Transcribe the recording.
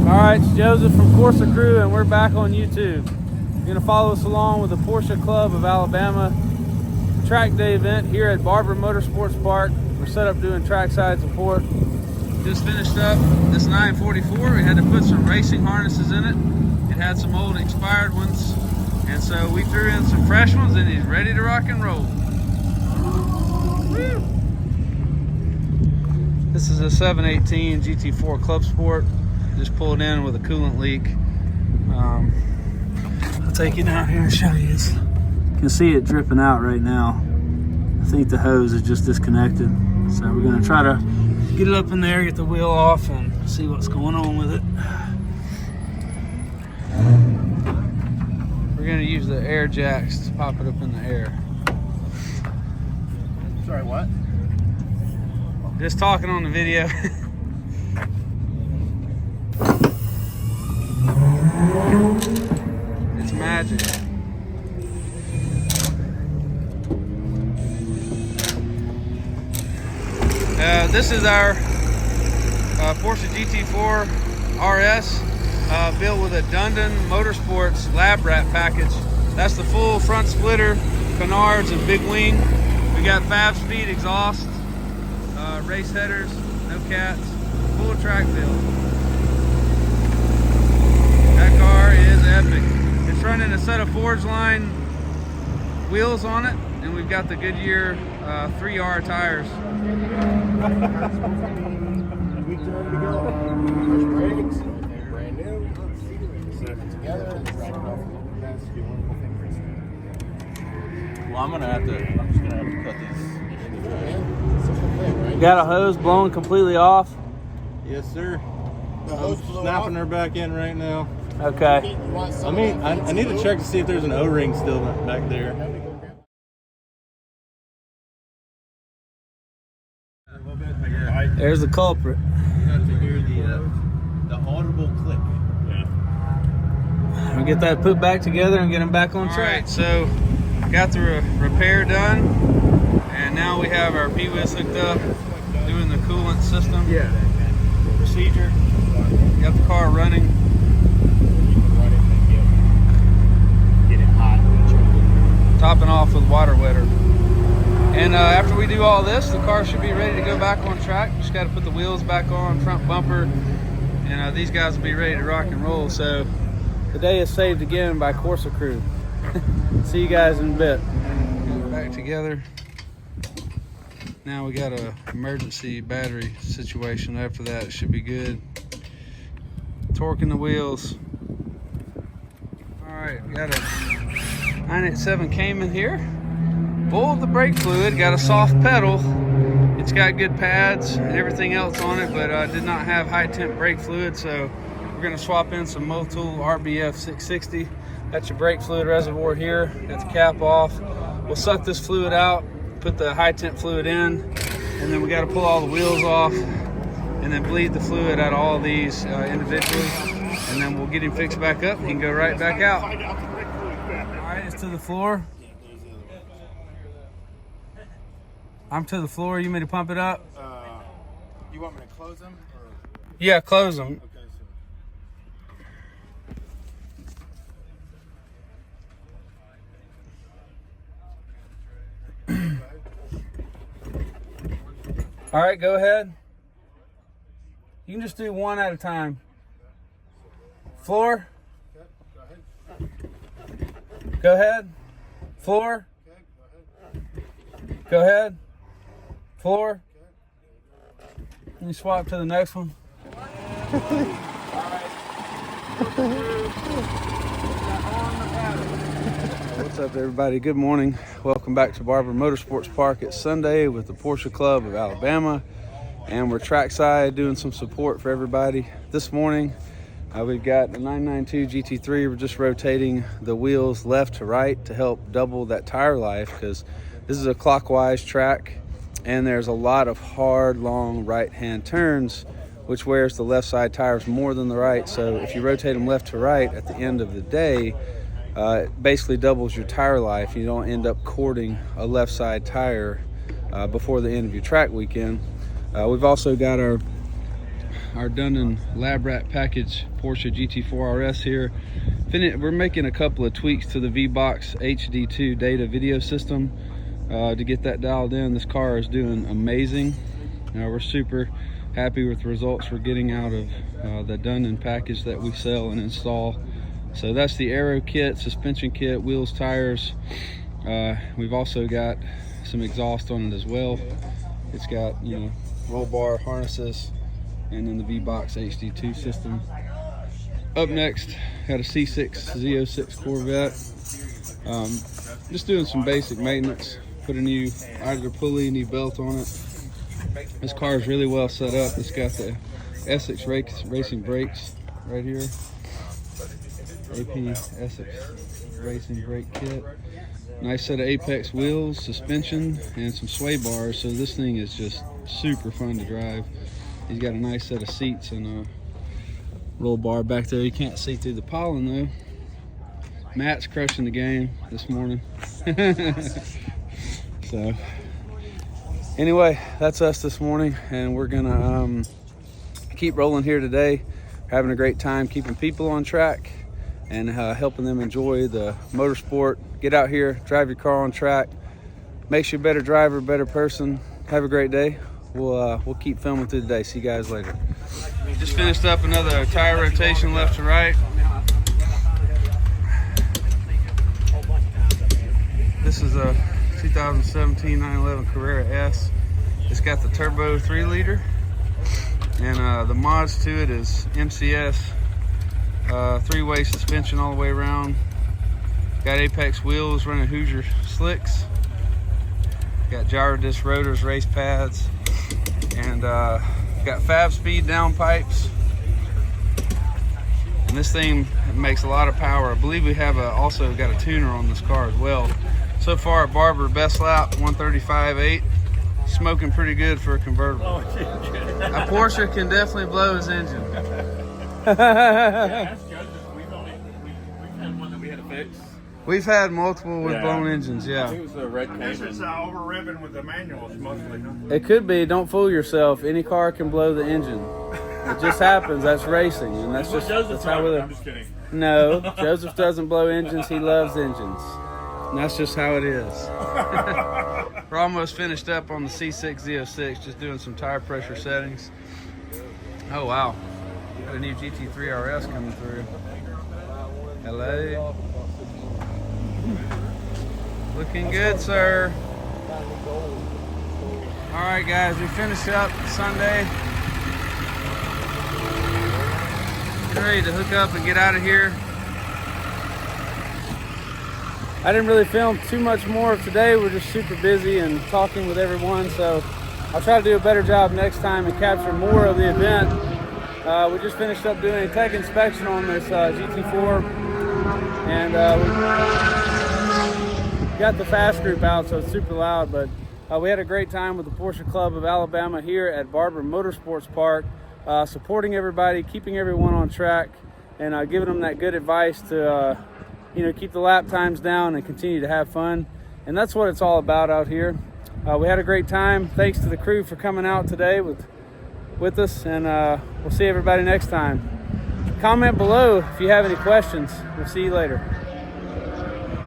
Alright, it's Joseph from Corsa Crew, and we're back on YouTube. You're going to follow us along with the Porsche Club of Alabama track day event here at Barber Motorsports Park. We're set up doing trackside support. Just finished up this 944. We had to put some racing harnesses in it. It had some old expired ones, and so we threw in some fresh ones, and he's ready to rock and roll. Woo! This is a 718 GT4 Club Sport. Just pulled in with a coolant leak. I'll take you down here and show you this. You can see it dripping out right now. I think the hose is just disconnected. So we're gonna try to get it up in there, get the wheel off, and see what's going on with it. We're gonna use the air jacks to pop it up in the air. Sorry, what? Just talking on the video. It's magic. This is our Porsche GT4 RS built with a Dundon Motorsports lab wrap package. That's the full front splitter, canards, and big wing. We got 5-speed exhaust, race headers, no cats, full track build. That car is epic. It's running a set of Forge Line wheels on it, and we've got the Goodyear 3R tires. Weeks ready to go. Fresh brakes, they're brand new. Set it together. Well, I'm just gonna have to cut these. Got a hose blowing completely off. Yes, sir. The hose I'm blew snapping off. her back in right now. Okay. You want I some mean, of I that need to too? check to see if there's an O-ring still back there. There's the culprit. You have to hear the audible click. We'll get that put back together and get them back on track. Alright, so got the repair done, and now we have our P-Whiz hooked up, doing the coolant system procedure. Got the car running. Get it hot. Topping off with water wetter. And after we do all this, the car should be ready to go back on track. Just got to put the wheels back on, front bumper, and these guys will be ready to rock and roll. So the day is saved again by Corsa Crew. See you guys in a bit. We're back together. Now we got an emergency battery situation. After that, it should be good. Torquing the wheels. All right, got a 987 Cayman here. Full of the brake fluid, got a soft pedal. It's got good pads and everything else on it, but did not have high temp brake fluid, so we're gonna swap in some Motul RBF 660. That's your brake fluid reservoir here. Got the cap off. We'll suck this fluid out, put the high temp fluid in, and then we gotta pull all the wheels off and then bleed the fluid out of all these individually, and then we'll get him fixed back up. He can go right back out. All right, it's to the floor. I'm to the floor. You want me to pump it up? You want me to close them? Or? Yeah, close them. Okay, All right, go ahead. You can just do one at a time. Floor. Okay, go ahead. Go ahead. Floor. Okay, go ahead. Go ahead. Floor. Let me swap to the next one. What's up, everybody? Good morning. Welcome back to Barber Motorsports Park. It's Sunday with the Porsche Club of Alabama, and we're trackside doing some support for everybody. This morning, we've got the 992 GT3. We're just rotating the wheels left to right to help double that tire life, because this is a clockwise track and there's a lot of hard, long right-hand turns, which wears the left side tires more than the right. So if you rotate them left to right at the end of the day, it basically doubles your tire life. You don't end up cording a left side tire before the end of your track weekend. We've also got our our done lab rat package Porsche GT4 RS here. We're making a couple of tweaks to the V-Box HD2 data video system to get that dialed in. This car is doing amazing. We're super happy with the results we're getting out of the done package that we sell and install. So that's the aero kit, suspension kit, wheels, tires. We've also got some exhaust on it as well. It's got, you know, roll bar harnesses, and then the V-Box HD2 system. Up next, had a C6 Z06 Corvette. Just doing some basic maintenance. Put a new idler pulley, new belt on it. This car is really well set up. It's got the SHREDS racing brakes right here. AP Essex racing brake kit. Nice set of Apex wheels, suspension, and some sway bars. So this thing is just super fun to drive. He's got a nice set of seats and a roll bar back there. You can't see through the pollen though. Matt's crushing the game this morning. So anyway, that's us this morning, and we're gonna keep rolling here today. Having a great time keeping people on track and helping them enjoy the motorsport. Get out here, drive your car on track, makes you a better driver, better person. Have a great day. We'll keep filming through the day. See you guys later. Just finished up another tire rotation left to right. This is a 2017 911 Carrera S. It's got the turbo 3-liter, and the mods to it is MCS 3-way suspension all the way around. Got Apex wheels running Hoosier slicks. Got gyro disc rotors, race pads, and got 5-speed down pipes. And this thing makes a lot of power. I believe we have also got a tuner on this car as well. So far at Barber, best lap 135.8. Smoking pretty good for a convertible. A Porsche can definitely blow his engine. We've had multiple with blown engines, yeah. I think it was the red This is over ribbon with the manuals mostly. It could be. Don't fool yourself. Any car can blow the engine. It just happens. That's racing, and that's how we live. I'm just kidding. No, Joseph doesn't blow engines. He loves engines. And that's just how it is. We're almost finished up on the C6 Z06, just doing some tire pressure settings. Oh, wow. Got a new GT3 RS coming through. Hello. Looking good, sir. All right, guys, we finished up Sunday. Getting ready to hook up and get out of here. I didn't really film too much more today. We're just super busy and talking with everyone, so I'll try to do a better job next time and capture more of the event. We just finished up doing a tech inspection on this GT4, and we got the fast group out, so it's super loud, but we had a great time with the Porsche Club of Alabama here at Barber Motorsports Park, supporting everybody, keeping everyone on track, and giving them that good advice to you know, keep the lap times down and continue to have fun. And that's what it's all about out here. We had a great time. Thanks to the crew for coming out today with us, and we'll see everybody next time. Comment below if you have any questions. We'll see you later.